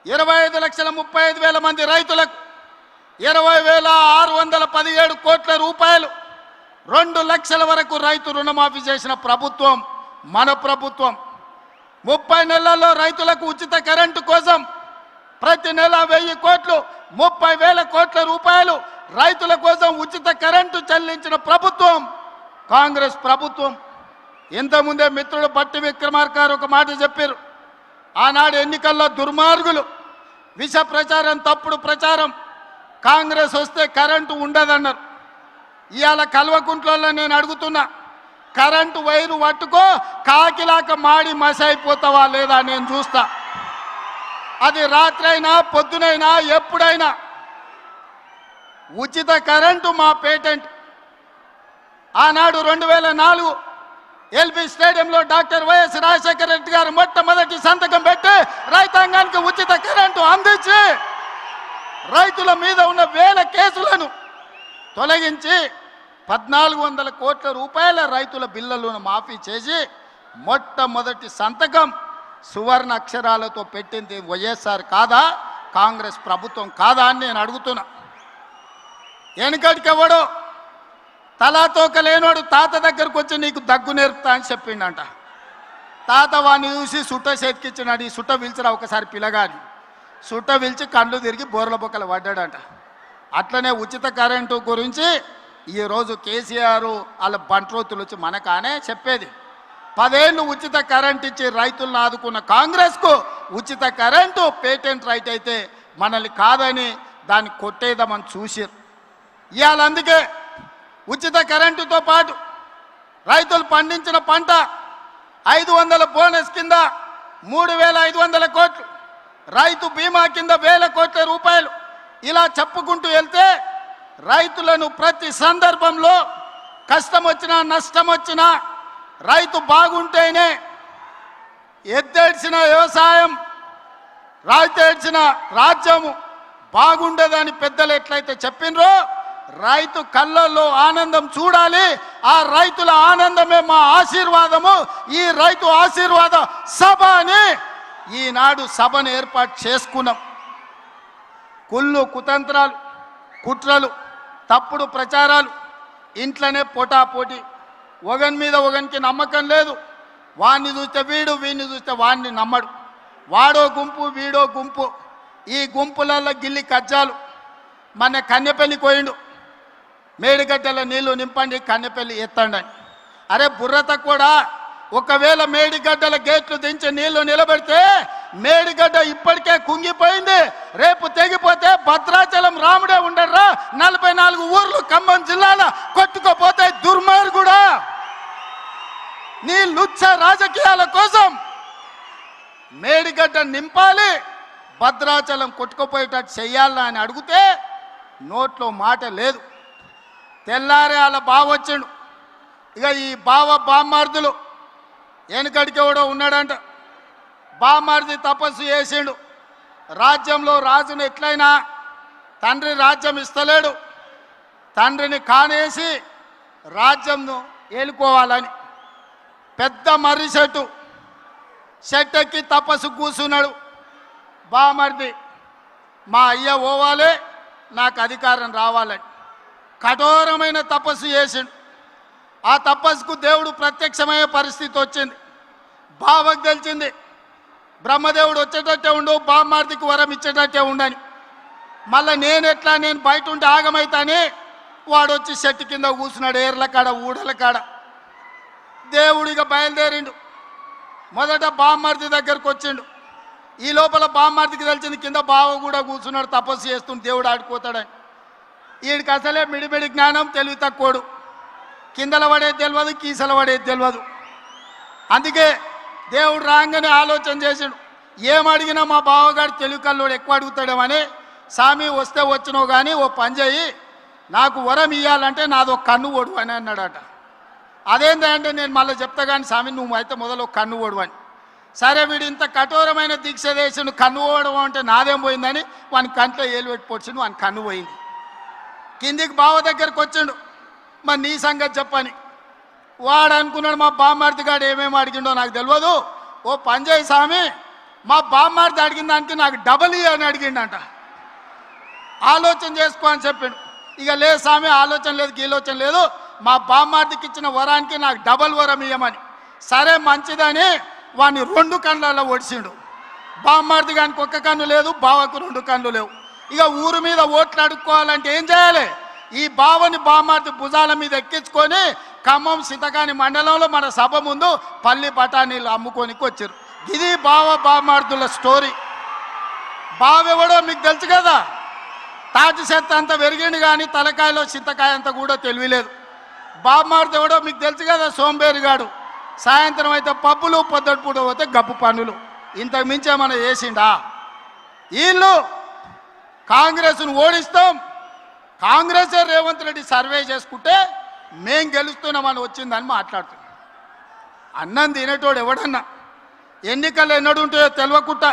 25,35,000 మంది రైతులకు 20,617 కోట్ల రూపాయలు 2 లక్షల వరకు రైతు రుణమాఫీ చేసిన ప్రభుత్వం మన ప్రభుత్వం. 30 నెలల్లో రైతులకు ఉచిత కరెంటు కోసం ప్రతి నెల 1000 కోట్లు 30,000 కోట్ల రూపాయలు రైతుల కోసం ఉచిత కరెంటు చెల్లించిన ప్రభుత్వం కాంగ్రెస్ ప్రభుత్వం. ఇంతకుముందే మిత్రుడు బట్టి విక్రమార్క గారు ఒక మాట చెప్పారు. ఆనాడు ఎన్నికల్లో దుర్మార్గులు విష ప్రచారం, తప్పుడు ప్రచారం, కాంగ్రెస్ వస్తే కరెంటు ఉండదన్నారు. ఇవాళ కల్వకుంట్లలో నేను అడుగుతున్నా, కరెంటు వైరు పట్టుకో కాకిలాక మాడి మసైపోతావా లేదా నేను చూస్తా. అది రాత్రైనా పొద్దునైనా ఎప్పుడైనా ఉచిత కరెంటు మా పేటెంట్. ఆనాడు 2004 ఎల్బీ స్టేడియంలో డాక్టర్ వైఎస్ రాజశేఖర రెడ్డి గారు మొట్టమొదటి సంతకం పెట్టి రైతాంగానికి ఉచిత కరెంటు అందించి రైతుల మీద ఉన్న 1000 కేసులను తొలగించి 1,400 కోట్ల రూపాయల రైతుల బిల్లులను మాఫీ చేసి మొట్టమొదటి సంతకం సువర్ణ అక్షరాలతో పెట్టింది వైఎస్ఆర్ కాదా, కాంగ్రెస్ ప్రభుత్వం కాదా అని నేను అడుగుతున్నా. వెనుకటికెవడో తలాతోక లేనోడు తాత దగ్గరకు వచ్చి నీకు దగ్గు నేర్పుతా అని చెప్పిండంట. తాత వాడిని చూసి సుట్ట చేతికిచ్చినాడు. ఈ సుట్ట పిలిచిరా ఒకసారి పిల్లగాని. సుట్ట పిలిచి కళ్ళు తిరిగి బోర్ల బొక్కలు పడ్డాడంట. అట్లనే ఉచిత కరెంటు గురించి ఈరోజు కేసీఆర్ వాళ్ళ బంట్రోతులు వచ్చి మనకానే చెప్పేది. 10 ఏళ్ళు ఉచిత కరెంట్ ఇచ్చి రైతులను ఆదుకున్న కాంగ్రెస్కు ఉచిత కరెంటు పేటెంట్ రైట్ అయితే మనల్ని కాదని దాన్ని కొట్టేద్దామని చూసారు. ఇవాళ అందుకే ఉచిత కరెంటుతో పాటు రైతులు పండించిన పంట 500 బోనస్ కింద 3,500 కోట్లు, రైతు బీమా కింద 1,000 కోట్ల రూపాయలు, ఇలా చెప్పుకుంటూ వెళ్తే రైతులను ప్రతి సందర్భంలో కష్టం వచ్చినా నష్టం వచ్చినా రైతు బాగుంటేనే ఎద్దేడ్చిన వ్యవసాయం, రాయితేడ్చిన రాజ్యము బాగుండదని పెద్దలు ఎట్లయితే చెప్పినరో రైతు కళ్ళల్లో ఆనందం చూడాలి. ఆ రైతుల ఆనందమే మా ఆశీర్వాదము. ఈ రైతు ఆశీర్వాద సభ అని ఈనాడు సభను ఏర్పాటు చేసుకున్నాం. కుళ్ళు కుతంత్రాలు, కుట్రలు, తప్పుడు ప్రచారాలు, ఇంట్లోనే పోటాపోటీ, ఒకని మీద ఒకనికి నమ్మకం లేదు. వాడిని చూస్తే వీడు, వీడిని చూస్తే వాడిని నమ్మడు. వాడో గుంపు వీడో గుంపు. ఈ గుంపులలో గిల్లి కజ్జాలు. మన కన్నెపల్లి కోయిండు, మేడిగడ్డల నీళ్లు నింపండి కన్నెపల్లి ఎత్తండి అని. అరే బుర్రత కూడా, ఒకవేళ మేడిగడ్డల గేట్లు దించి నీళ్లు నిలబెడితే మేడిగడ్డ ఇప్పటికే కుంగిపోయింది. రేపు తెగిపోతే భద్రాచలం రాముడే ఉండరా, 44 ఊర్లు ఖమ్మం జిల్లాలో కొట్టుకోపోతే దుర్మార్గుడా. నీ లుచ్చ రాజకీయాల కోసం మేడిగడ్డ నింపాలి, భద్రాచలం కొట్టుకుపోయేటట్టు చెయ్యాలా అని అడిగితే నోట్లో మాట లేదు. తెల్లారే వాళ్ళ బావ వచ్చిండు. ఇక ఈ బామ్మార్దులు వెనుకడికి ఎవడో ఉన్నాడంట. బామ్మార్ది తపస్సు చేసిండు. రాజ్యంలో రాజును ఎట్లయినా తండ్రి రాజ్యం ఇస్తలేడు, తండ్రిని కానేసి రాజ్యంను ఏలుకోవాలని పెద్ద మర్రి చెట్టు ఎక్కి తపస్సు కూర్చున్నాడు. బామర్ది మా అయ్య పోవాలి, నాకు అధికారం రావాలని కఠోరమైన తపస్సు చేసిండు. ఆ తపస్సుకు దేవుడు ప్రత్యక్షమయ్యే పరిస్థితి వచ్చింది. బావకు తెలిసింది బ్రహ్మదేవుడు వచ్చేటట్టే ఉండు, బామ్మార్దికి వరం ఇచ్చేటట్టే ఉండని. మళ్ళీ నేను బయట ఉండి ఆగమైతాని వాడు వచ్చి చెట్టు కింద కూర్చున్నాడు, ఏర్ల కాడ ఊడల కాడ. దేవుడిగా బయలుదేరిండు. మొదట బామ్మార్ది దగ్గరకు వచ్చిండు. ఈ లోపల బామ్మార్దికి తెలిసింది కింద బావ కూడా కూర్చున్నాడు, తపస్సు చేస్తుండు, దేవుడు ఆడిపోతాడని. వీడికి అసలే మిడిమిడి జ్ఞానం, తెలివి తక్కువడు. కిందల పడేది తెలియదు, కీసల పడేది తెలియదు. అందుకే దేవుడు రాగానే ఆలోచన చేసిండు, ఏం అడిగినా మా బావగాడు తెలివి కల్లోడు ఎక్కువ అడుగుతాడేమని. స్వామి వస్తే వచ్చినావు కానీ ఓ పని చేయి, నాకు వరం ఇవ్వాలంటే నాదో కన్ను ఓడు అని అన్నాడట. అదేంటంటే నేను మళ్ళీ చెప్తా కానీ స్వామి నువ్వు అయితే మొదలు కన్ను ఓడు అని. సరే వీడు ఇంత కఠోరమైన దీక్ష చేసిండు, కన్ను ఓడడం అంటే నాదేం పోయిందని వాని కంట్లో ఏలు పెట్టి పొడిచిండు, వాని కన్ను పోయింది. కిందికి బావ దగ్గరకు వచ్చిండు, మరి నీ సంగతి చెప్పని. వాడు అనుకున్నాడు మా బామ్మార్ది గాడు ఏమేమి అడిగిండో నాకు తెలియదు, ఓ పని చేయి స్వామి మా బామ్మార్ది అడిగిన దానికి నాకు డబల్ అని అడిగిండంట. ఆలోచన చేసుకో అని చెప్పాడు. ఇక లేదు స్వామి, ఆలోచన లేదు గీలోచన లేదు, మా బామ్మార్దికి ఇచ్చిన వరానికి నాకు డబల్ వరం ఇయ్యమని. సరే మంచిదని వాడిని 2 కళ్ళల్లో ఒడిచిండు. బామ్మార్ది గానికి 1 కన్ను లేదు, బావకు 2 కన్ను లేవు. ఇక ఊరు మీద ఓట్లు అడుక్కోవాలంటే ఏం చేయాలి? ఈ బావని బామ్మార్ది భుజాల మీద ఎక్కించుకొని ఖమ్మం సింతకాని మండలంలో మన సభ ముందు పల్లి బఠానీలు అమ్ముకోనికి వచ్చారు. ఇది బావ బామ్మార్దుల స్టోరీ. బావెవడో మీకు తెలుసు కదా, తాటి చెత్త అంత పెరిగింది కానీ తలకాయలో చింతకాయ అంత కూడా తెలియలేదు. బామ్మార్ది ఎవడో మీకు తెలుసు కదా, సోంబేరిగాడు. సాయంత్రం అయితే పబ్బులు, పొద్దుటిపూట పోతే గప్పు పనులు. ఇంతకు మించి ఏమైనా చేసిండా? వీళ్ళు కాంగ్రెస్ను ఓడిస్తాం, కాంగ్రెసే రేవంత్ రెడ్డి సర్వే చేసుకుంటే మేం గెలుస్తున్నామని వచ్చిందని మాట్లాడుతున్నాం. అన్నం తినేటోడు ఎవడన్నా ఎన్నికలు ఎన్నడుంటాయో తెలియకుండా,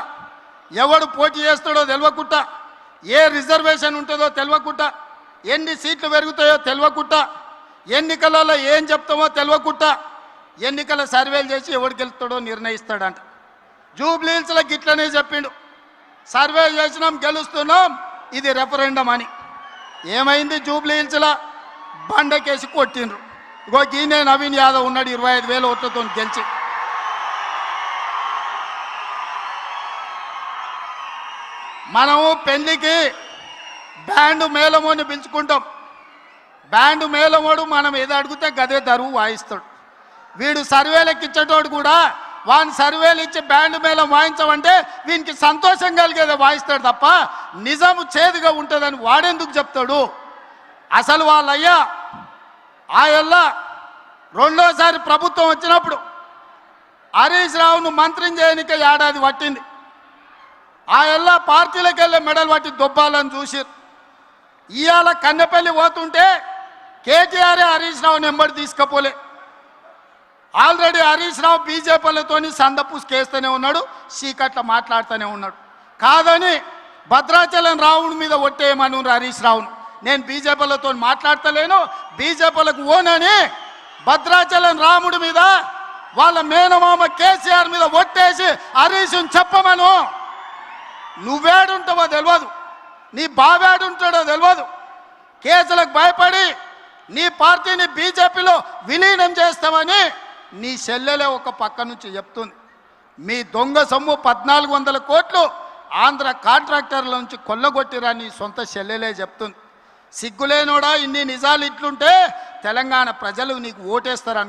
ఎవడు పోటీ చేస్తాడో తెలియకుండా, ఏ రిజర్వేషన్ ఉంటుందో తెలియకుండా, ఎన్ని సీట్లు పెరుగుతాయో తెలియకుండా, ఎన్నికలలో ఏం చెప్తామో తెలియకుండా ఎన్నికల సర్వేలు చేసి ఎవడు గెలుస్తాడో నిర్ణయిస్తాడంట. జూబ్లీహిల్స్లో గిట్లనే చెప్పిండు, సర్వే చేసినాం గెలుస్తున్నాం, ఇది రెఫరెండం అని. ఏమైంది? జూబ్లీహిల్స్లో బండకేసి కొట్టిండ్రు. ఇగో గీనే నవీన్ యాదవ్ ఉన్నాడు 25,000 ఓట్లతో గెలిచి. మనము పెళ్లికి బ్యాండ్ మేళమోని పిలుచుకుంటాం. బ్యాండ్ మేళమోడు మనం ఏదో అడిగితే గదే దరువు వాయిస్తాడు. వీడు సర్వేలకు ఇచ్చేటోడు కూడా వాని సర్వేలు ఇచ్చి బ్యాండ్ మేళం వాయించమంటే వీనికి సంతోషం కలిగేదే వాయిస్తాడు తప్ప నిజము చేదుగా ఉంటుందని వాడెందుకు చెప్తాడు? అసలు వాళ్ళయ్యా ఆయల్లా రెండోసారి ప్రభుత్వం వచ్చినప్పుడు హరీష్ రావును మంత్రిని చేయనికే ఏడాది పట్టింది. ఆయల్లా పార్టీలకు వెళ్ళే మెడల్ పట్టి దొబ్బాలని చూసిరు. ఇవాళ కన్నెపల్లి పోతుంటే కేటీఆర్ హరీష్ రావుని ఎంబడి తీసుకపోలే. ఆల్రెడీ హరీష్ రావు బీజేపీలతో సందపూసుకేస్తూనే ఉన్నాడు, చీకట్ల మాట్లాడుతూనే ఉన్నాడు. కాదని భద్రాచలం రావుని మీద ఒట్టేయమని హరీష్ రావును. నేను బీజేపీలతో మాట్లాడతలేను, బీజేపీలకు ఓనని భద్రాచలం రాముడి మీద వాళ్ళ మేనమామ కేసీఆర్ మీద ఒట్టేసి హరీష్ని చెప్పమను. నువ్వేడుంటావో తెలియదు, నీ బావేడుంటాడో తెలియదు. కేసులకు భయపడి నీ పార్టీని బీజేపీలో విలీనం చేస్తామని నీ చెల్లెలే ఒక పక్క నుంచి చెప్తుంది. మీ దొంగ సొమ్ము 1400 కోట్లు ఆంధ్ర కాంట్రాక్టర్ల నుంచి కొల్లగొట్టిరా నీ సొంత చెల్లెలే చెప్తుంది. సిగ్గులేనోడా, ఇన్ని నిజాలు ఇట్లుంటే తెలంగాణ ప్రజలు నీకు ఓటేస్తారని